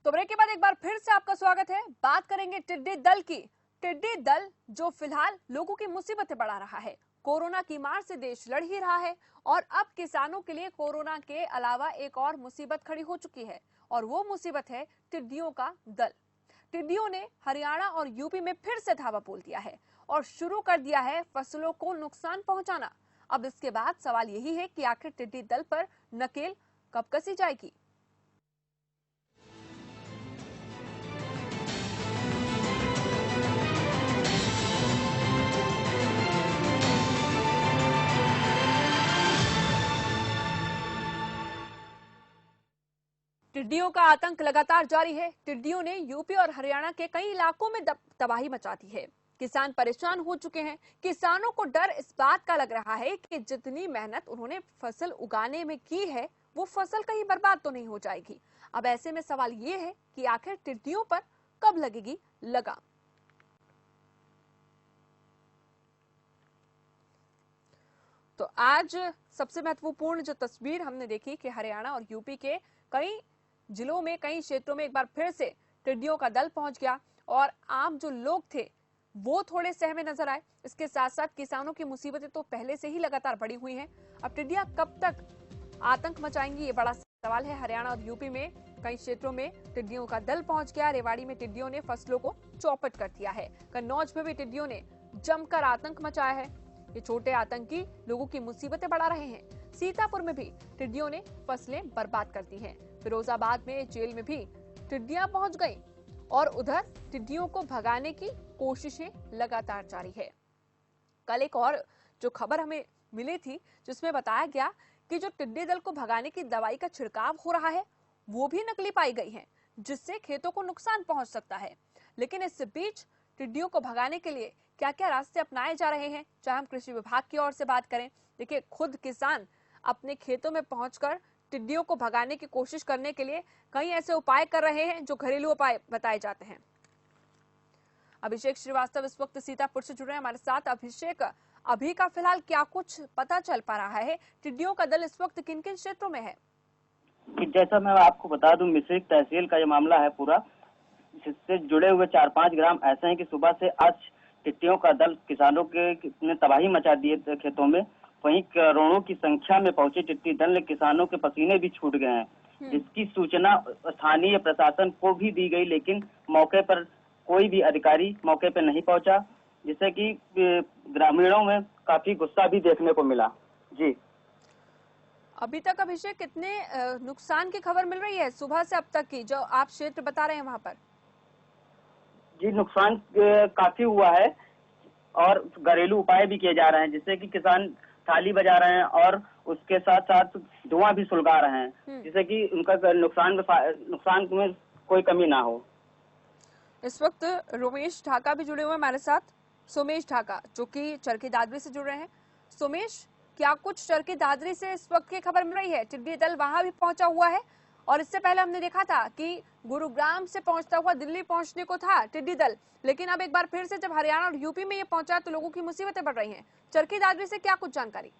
तो ब्रेक के बाद एक बार फिर से आपका स्वागत है। बात करेंगे टिड्डी दल की। टिड्डी दल जो फिलहाल लोगों की मुसीबतें बढ़ा रहा है। कोरोना की मार से देश लड़ ही रहा है और अब किसानों के लिए कोरोना के अलावा एक और मुसीबत खड़ी हो चुकी है और वो मुसीबत है टिड्डियों का दल। टिड्डियों ने हरियाणा और यूपी में फिर से धावा बोल दिया है और शुरू कर दिया है फसलों को नुकसान पहुंचाना। अब इसके बाद सवाल यही है कि आखिर टिड्डी दल पर नकेल कब कसी जाएगी। टिड्डियों का आतंक लगातार जारी है। टिड्डियों ने यूपी और हरियाणा के कई इलाकों में तबाही मचा दी है। किसान परेशान हो चुके हैं। किसानों को डर इस बात का लग रहा है कि जितनी मेहनत उन्होंने फसल उगाने में की है वो फसल कहीं बर्बाद तो नहीं हो जाएगी। अब ऐसे में सवाल ये है कि आखिर टिड्डियों पर कब लगेगी लगाम। तो आज सबसे महत्वपूर्ण जो तस्वीर हमने देखी कि हरियाणा और यूपी के कई जिलों में कई क्षेत्रों में एक बार फिर से टिड्डियों का दल पहुंच गया और आम जो लोग थे वो थोड़े सहमे नजर आए। इसके साथ साथ किसानों की मुसीबतें तो पहले से ही लगातार बढ़ी हुई हैं। अब टिड्डियां कब तक आतंक मचाएंगी ये बड़ा सवाल है। हरियाणा और यूपी में कई क्षेत्रों में टिड्डियों का दल पहुंच गया। रेवाड़ी में टिड्डियों ने फसलों को चौपट कर दिया है। कन्नौज में भी टिड्डियों ने जमकर आतंक मचाया है। ये छोटे आतंकी लोगों की मुसीबतें बढ़ा रहे हैं। सीतापुर में भी टिड्डियों ने फसलें बर्बाद कर दी हैं। फिरोजाबाद में जेल में भी टिड्डियां पहुंच गईं और उधर टिड्डियों को भगाने की कोशिशें लगातार जारी है। कल एक और जो खबर हमें मिली थी जिसमें बताया गया कि जो टिड्डी दल को भगाने की दवाई का छिड़काव हो रहा है वो भी नकली पाई गई है, जिससे खेतों को नुकसान पहुंच सकता है। लेकिन इस बीच टिड्डियों को भगाने के लिए क्या क्या रास्ते अपनाए जा रहे हैं, चाहे हम कृषि विभाग की ओर से बात करें। देखिए, खुद किसान अपने खेतों में पहुंचकर टिड्डियों को भगाने की कोशिश करने के लिए कई ऐसे उपाय कर रहे हैं जो घरेलू उपाय बताए जाते हैं। अभिषेक श्रीवास्तव इस वक्त सीतापुर से जुड़ रहे हैं हमारे साथ। अभिषेक, अभी का फिलहाल क्या कुछ पता चल पा रहा है? टिड्डियों का दल इस वक्त किन किन क्षेत्रों में है? जैसा मैं आपको बता दूं, मिश्रिक तहसील का ये मामला है पूरा, जिससे जुड़े हुए 4-5 ग्राम ऐसे हैं कि सुबह से आज टिड्डियों का दल किसानों के ने तबाही मचा दिए थे खेतों में। वहीं करोड़ों की संख्या में पहुंचे टिड्डी दल ने किसानों के पसीने भी छूट गए हैं, जिसकी सूचना स्थानीय प्रशासन को भी दी गई, लेकिन मौके पर कोई भी अधिकारी मौके पर नहीं पहुंचा, जिससे कि ग्रामीणों में काफी गुस्सा भी देखने को मिला। जी, अभी तक अभिषेक कितने नुकसान की खबर मिल रही है सुबह से अब तक की, जो आप क्षेत्र बता रहे हैं वहां पर? जी, नुकसान काफी हुआ है और घरेलू उपाय भी किए जा रहे हैं, जिससे कि किसान थाली बजा रहे हैं और उसके साथ साथ धुआं भी सुलगा रहे हैं, जिससे कि उनका नुकसान में कोई कमी ना हो। इस वक्त रोमेश ढाका भी जुड़े हुए हैं हमारे साथ। सोमेश ढाका जो कि चरखी दादरी से जुड़ रहे हैं। सोमेश, क्या कुछ चरखी दादरी से इस वक्त की खबर मिल रही है? टिड्डी दल वहां भी पहुंचा हुआ है और इससे पहले हमने देखा था कि गुरुग्राम से पहुंचता हुआ दिल्ली पहुंचने को था टिड्डी दल, लेकिन अब एक बार फिर से जब हरियाणा और यूपी में ये पहुंचा तो लोगों की मुसीबतें बढ़ रही हैं। चरखी दादरी से क्या कुछ जानकारी?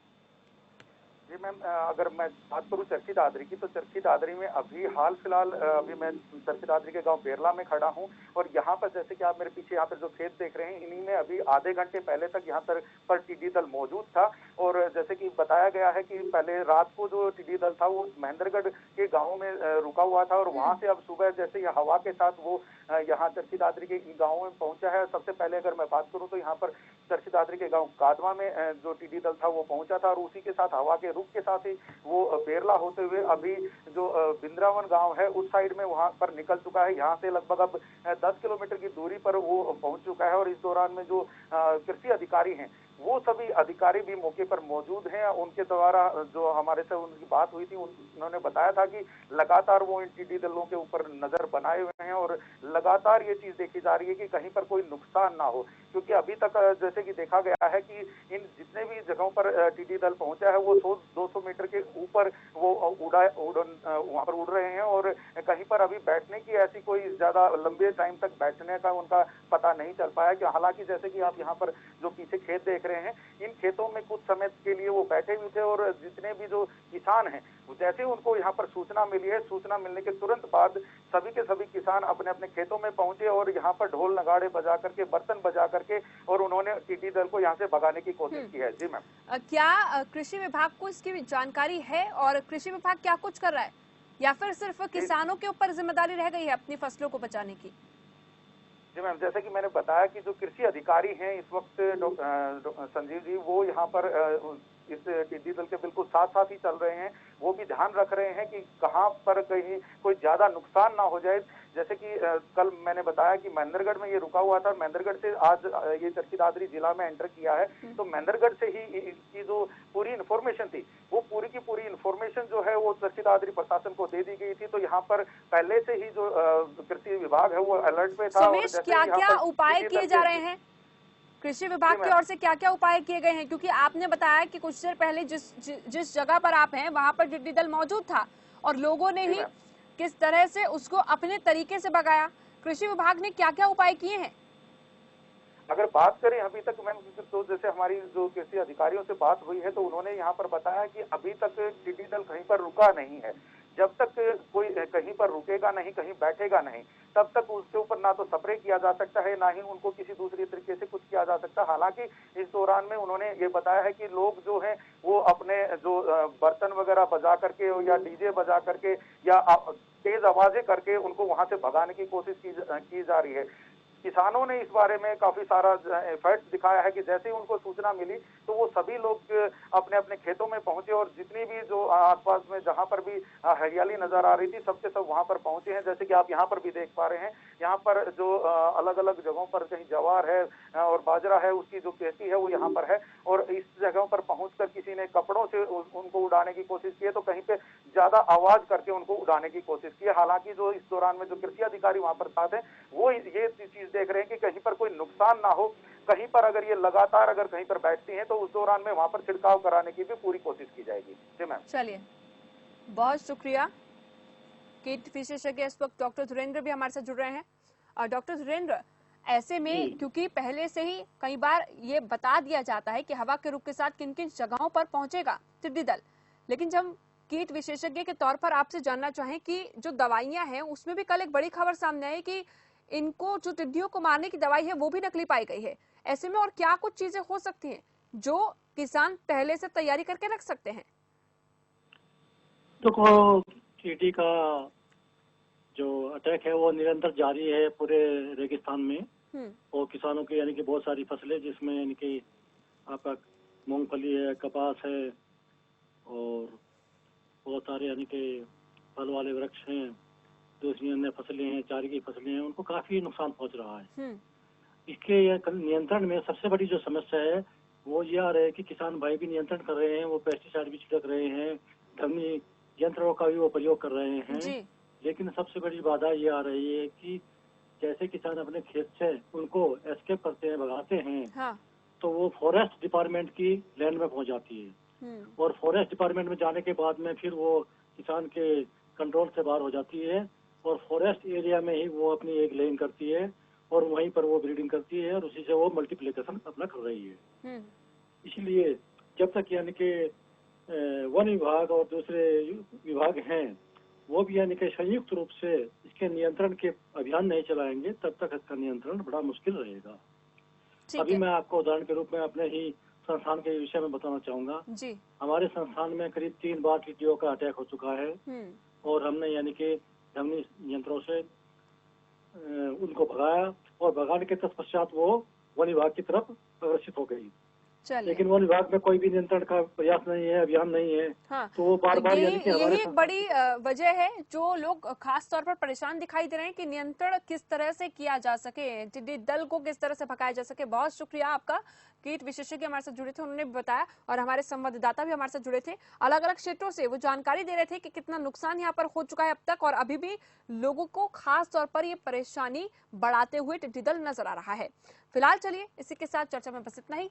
जी मैम, अगर मैं बात करूं चरखी दादरी की, तो चरखी दादरी में अभी हाल फिलहाल अभी मैं चरखी दादरी के गांव बेरला में खड़ा हूं और यहां पर जैसे कि आप मेरे पीछे यहाँ पर जो खेत देख रहे हैं, इन्हीं में अभी आधे घंटे पहले तक यहाँ पर टिड्डी दल मौजूद था। और जैसे कि बताया गया है कि पहले रात को जो टिड्डी दल था वो महेंद्रगढ़ के गाँव में रुका हुआ था और वहां से अब सुबह जैसे ये हवा के साथ वो यहाँ चरखी दादरी के गाँव में पहुंचा है। सबसे पहले अगर मैं बात करूँ तो यहाँ पर चरखी दादरी के गाँव कादवा में जो टिड्डी दल था वो पहुंचा था और उसी के साथ हवा के रुख के साथ ही वो बेरला होते हुए अभी जो बिंद्रावन गांव है उस साइड में वहां पर निकल चुका है। यहाँ से लगभग अब 10 किलोमीटर की दूरी पर वो पहुंच चुका है और इस दौरान में जो कृषि अधिकारी हैं वो सभी अधिकारी भी मौके पर मौजूद हैं। उनके द्वारा जो हमारे से उनकी बात हुई थी, उन्होंने बताया था कि लगातार वो इन टिड्डी दलों के ऊपर नजर बनाए हुए हैं और लगातार ये चीज देखी जा रही है कि कहीं पर कोई नुकसान ना हो, क्योंकि अभी तक जैसे कि देखा गया है कि इन जितने भी जगहों पर टिड्डी दल पहुंचा है वो 100-200 मीटर के ऊपर वो वहां पर उड़ रहे हैं और कहीं पर अभी बैठने की ऐसी कोई ज्यादा लंबे टाइम तक बैठने का उनका पता नहीं चल पाया। कि हालांकि जैसे कि आप यहाँ पर जो पीछे खेत देख देख रहे हैं, इन खेतों में कुछ समय के लिए वो बैठे हुए थे और जितने भी जो किसान हैं, जैसे उनको यहाँ पर सूचना मिली है, सूचना मिलने के तुरंत बाद सभी के सभी किसान अपने अपने खेतों में पहुंचे और यहाँ पर ढोल नगाड़े बजा करके, बर्तन बजा करके और उन्होंने टिड्डी दल को यहाँ से भगाने की कोशिश की है। जी मैम। क्या कृषि विभाग को इसकी जानकारी है और कृषि विभाग क्या कुछ कर रहा है, या फिर सिर्फ किसानों के ऊपर जिम्मेदारी रह गई है अपनी फसलों को बचाने की? जी मैम, जैसे कि मैंने बताया कि जो कृषि अधिकारी हैं इस वक्त संजीव जी, वो यहाँ पर इस टिड्डी दल के बिल्कुल साथ साथ ही चल रहे हैं। वो भी ध्यान रख रहे हैं कि कहाँ पर कहीं कोई ज्यादा नुकसान ना हो जाए। जैसे कि कल मैंने बताया कि महेंद्रगढ़ में ये रुका हुआ था, महेंद्रगढ़ से आज ये चरखी दादरी जिला में एंटर किया है, तो महेंद्रगढ़ से ही इसकी जो पूरी इन्फॉर्मेशन थी, वो पूरी की पूरी इन्फॉर्मेशन जो है वो चरखी दादरी प्रशासन को दे दी गई थी। तो यहाँ पर पहले से ही जो कृषि विभाग है वो अलर्ट पे था। सुमेश, क्या क्या उपाय किए जा रहे हैं कृषि विभाग की ओर से? क्या क्या उपाय किए गए हैं? क्योंकि आपने बताया कि कुछ देर पहले जिस जगह पर आप हैं वहां पर टिड्डी दल मौजूद था और लोगों ने ही किस तरह से उसको अपने तरीके से भगाया। कृषि विभाग ने क्या क्या उपाय किए हैं? अगर बात करें अभी तक मैम, तो जैसे हमारी जो कृषि अधिकारियों से बात हुई है तो उन्होंने यहाँ पर बताया कि अभी तक टिड्डी दल कहीं पर रुका नहीं है। जब तक कोई कहीं पर रुकेगा नहीं, कहीं बैठेगा नहीं, तब तक उसके ऊपर ना तो स्प्रे किया जा सकता है, ना ही उनको किसी दूसरी तरीके से कुछ किया जा सकता। हालांकि इस दौरान में उन्होंने ये बताया है कि लोग जो हैं वो अपने जो बर्तन वगैरह बजा करके या डीजे बजा करके या तेज आवाजें करके उनको वहां से भगाने की कोशिश की जा रही है। किसानों ने इस बारे में काफी सारा एफर्ट्स दिखाया है कि जैसे ही उनको सूचना मिली तो वो सभी लोग अपने अपने खेतों में पहुंचे और जितनी भी जो आसपास में जहां पर भी हरियाली नजर आ रही थी सबके सब वहां पर पहुंचे हैं। जैसे कि आप यहां पर भी देख पा रहे हैं, यहाँ पर जो अलग अलग जगहों पर कहीं जवार है और बाजरा है, उसकी जो खेती है वो यहाँ पर है और इस जगहों पर पहुंचकर किसी ने कपड़ों से उनको उड़ाने की कोशिश की है, तो कहीं पे ज्यादा आवाज करके उनको उड़ाने की कोशिश की है। हालांकि जो इस दौरान में जो कृषि अधिकारी वहां पर साथ हैं वो ये चीज देख रहे हैं कि कहीं पर कोई नुकसान ना हो। कहीं पर अगर ये लगातार अगर कहीं पर बैठती हैं तो उस दौरान में वहां पर छिड़काव कराने की भी पूरी कोशिश की जाएगी। जी मैम। चलिए, बहुत शुक्रिया। कीट विशेषज्ञ इस वक्त डॉक्टर धुरेंद्र भी हमारे साथ जुड़ रहे हैं। और डॉक्टर धुरेंद्र, ऐसे में क्योंकि पहले से ही कई बार ये बता दिया जाता है कि हवा के रुख के साथ किन किन जगहों पर पहुंचेगा टिड्डी दल, लेकिन जब कीट विशेषज्ञ के तौर पर आपसे जानना चाहें कि जो दवाइयां हैं उसमें भी कल एक बड़ी खबर सामने आई कि इनको जो टिड्डियों को मारने की दवाई है वो भी नकली पाई गई है। ऐसे में और क्या कुछ चीजें हो सकती हैं जो किसान पहले से तैयारी करके रख सकते हैं? देखो, टीडी का जो अटैक है वो निरंतर जारी है पूरे रेगिस्तान में और किसानों की यानी कि बहुत सारी फसलें जिसमें यानी कि आपका मूंगफली है, कपास है और बहुत सारे यानी कि फल वाले वृक्ष हैं, दूसरी अन्य फसलें हैं, चारे की फसलें हैं, उनको काफी नुकसान पहुंच रहा है। इसके नियंत्रण में सबसे बड़ी जो समस्या है वो ये आ रहा है कि किसान भाई भी नियंत्रण कर रहे हैं, वो पेस्टिसाइड भी छिड़क रहे हैं, ध्वनि यंत्रों का भी वो प्रयोग कर रहे हैं, लेकिन सबसे बड़ी बाधा ये आ रही है कि जैसे किसान अपने खेत से उनको एस्केप करते हैं, भगाते हैं, हाँ। तो वो फॉरेस्ट डिपार्टमेंट की लैंड में पहुंच जाती है और फॉरेस्ट डिपार्टमेंट में जाने के बाद में फिर वो किसान के कंट्रोल से बाहर हो जाती है और फॉरेस्ट एरिया में ही वो अपनी एक लेइंग करती है और वहीं पर वो ब्रीडिंग करती है और उसी से वो मल्टीप्लिकेशन अपना कर रही है। इसलिए जब तक यानी कि वन विभाग और दूसरे विभाग हैं वो भी यानी कि संयुक्त रूप से इसके नियंत्रण के अभियान नहीं चलाएंगे तब तक इसका नियंत्रण बड़ा मुश्किल रहेगा। अभी मैं आपको उदाहरण के रूप में अपने ही संस्थान के विषय में बताना चाहूंगा। हमारे संस्थान में करीब 3 बार टिड्डियों का अटैक हो चुका है और हमने यानी कि ध्वनि यंत्रों से उनको भगाया और भगाने के तत्पश्चात वो वन विभाग की तरफ अग्रसित हो गई, लेकिन वन विभाग में कोई भी नियंत्रण का प्रयास नहीं है, अभियान नहीं है। हाँ, तो वो बार बार यही एक बड़ी वजह है जो लोग खास तौर पर परेशान दिखाई दे रहे हैं कि नियंत्रण किस तरह से किया जा सके, टिड्डी दल को किस तरह से भगाया जा सके। बहुत शुक्रिया आपका। कीट विशेषज्ञ हमारे साथ जुड़े थे, उन्होंने भी बताया और हमारे संवाददाता भी हमारे साथ जुड़े थे अलग अलग क्षेत्रों से, वो जानकारी दे रहे थे कि कितना नुकसान यहाँ पर हो चुका है अब तक और अभी भी लोगों को खास तौर पर ये परेशानी बढ़ाते हुए टिड्डी दल नजर आ रहा है। फिलहाल चलिए इसी के साथ चर्चा में बस इतना ही।